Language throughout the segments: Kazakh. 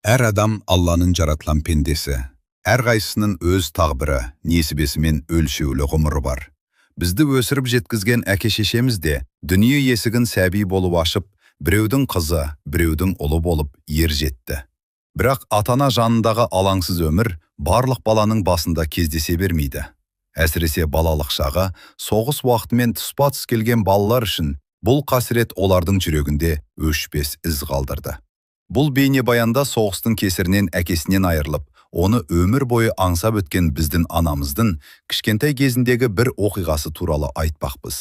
Әр адам Алланың жаратқан пендесі. Әрқайсысының өз тағдыры, несібесі мен өлшеулі ғұмыры бар. Бізді өсіріп жеткізген әке-шешеміз де дүние есігін сәби болып ашып, біреудің қызы, біреудің ұлы болып ер жетті. Бірақ ата-ана жанындағы алаңсыз өмір барлық баланың басында кездесе бермейді. Әсіресе балалық шағы, соғыс уақытымен тұспа-тұс келген балалар үшін бұл қасірет олардың жүрегінде өшпес із қалдырды. Бұл бейнебаянда соғыстың кесірінен әкесінен айырылып, оны өмір бойы аңсап өткен біздің анамыздың кішкентай кезіндегі бір оқиғасы туралы айтпақпыз.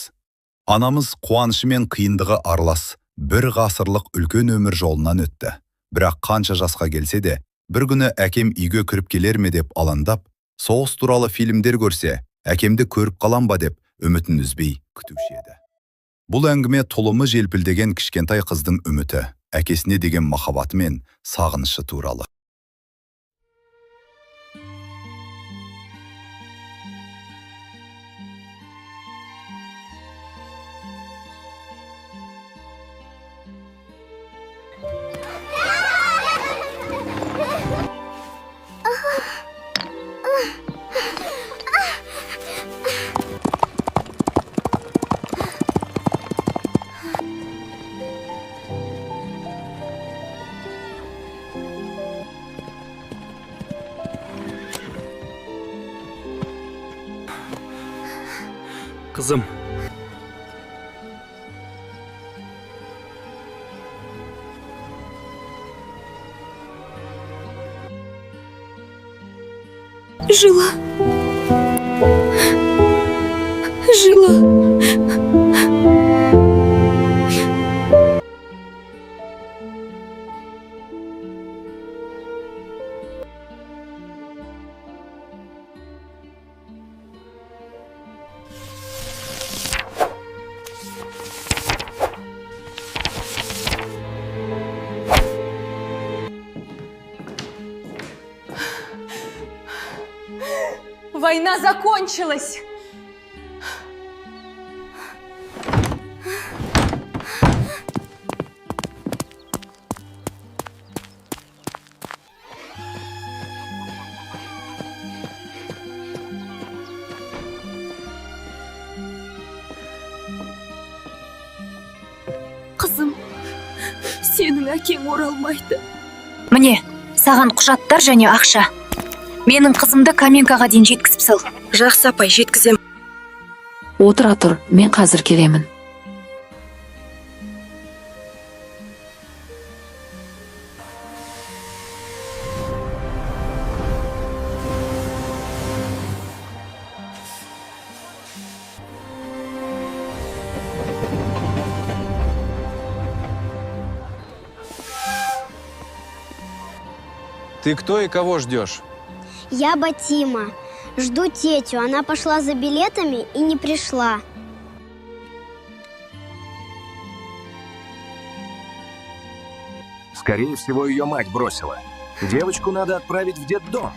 Анамыз қуанышы мен қиындығы аралас, бір ғасырлық үлкен өмір жолынан өтті. Бірақ қанша жасқа келсе де, бір күні әкем үйге кіріп келер ме деп алаңдап, соғыс туралы фильмдер көрсе, әкемді көріп қалам ба деп үмітін үзбей күтуші еді. Бұл әңгіме тұлымы желпілдеген кішкентай қыздың үміті, әкесіне деген махаббаты мен сағынышы туралы. Kızım. Жила. Война закончилась! Қызым, сенің әкең оралмайды. Міне, саған құжаттар және ақша. Менің қызымды Каменкаға дейін жеткізіп сал. Жақсы апай, жеткізем. Отыра тұр, мен қазір келемін. Ты кто и кого ждешь? Я Батима. Жду тетю. Она пошла за билетами и не пришла. Скорее всего, ее мать бросила. Девочку надо отправить в детдом.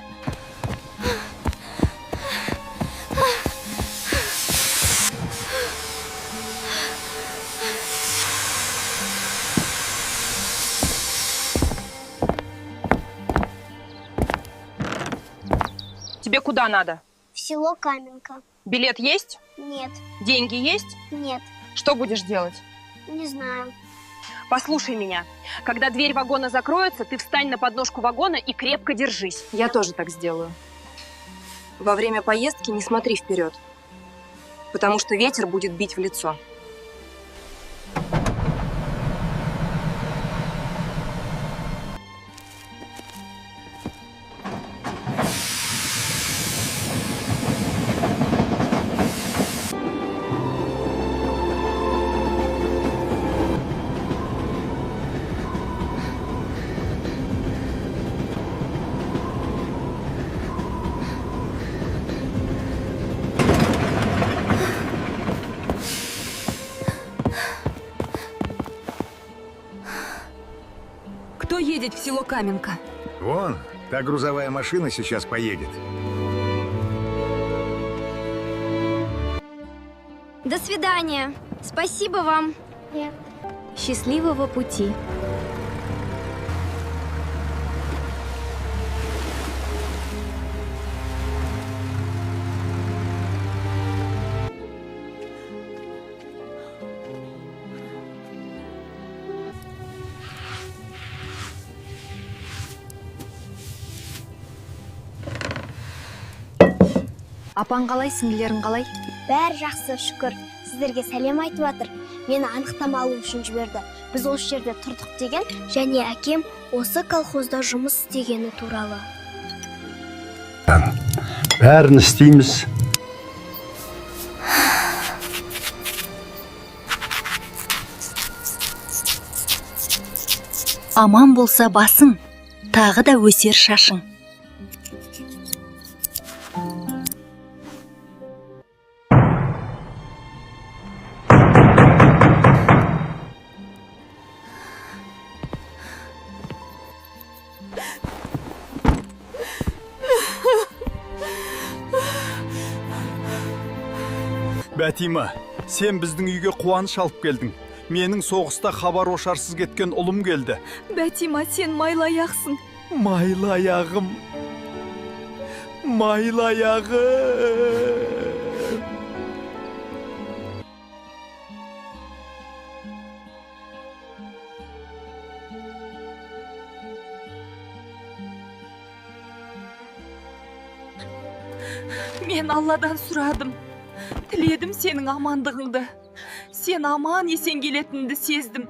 Тебе куда надо? В село Каменка. Билет есть? Нет. Деньги есть? Нет. Что будешь делать? Не знаю. Послушай меня. Когда дверь вагона закроется, ты встань на подножку вагона и крепко держись. Я тоже так сделаю. Во время поездки не смотри вперед, потому что ветер будет бить в лицо. Кто едет в село Каменка? Вон, та грузовая машина сейчас поедет. До свидания. Спасибо вам. Счастливого пути. Апаң қалай, сіңлілерің қалай? Бәрі жақсы, шүкір. Сіздерге сәлем айтып жатыр. Мені анықтама алу үшін жіберді. Біз осы жерде тұрдық деген, және әкем осы колхозда жұмыс істегені туралы. Бәрін істейміз. Аман болса басың, тағы да өсер шашың. Бәтима, сен біздің үйге қуаныш алып келдің. Менің соғыста хабар ошарсыз кеткен ұлым келді. Бәтима, сен майлаяқсың. Майлаяғым. Майлаяғым. Мен Алладан сұрадым. Тіледім сенің амандығыңды. Сен аман есен келетінді сездім.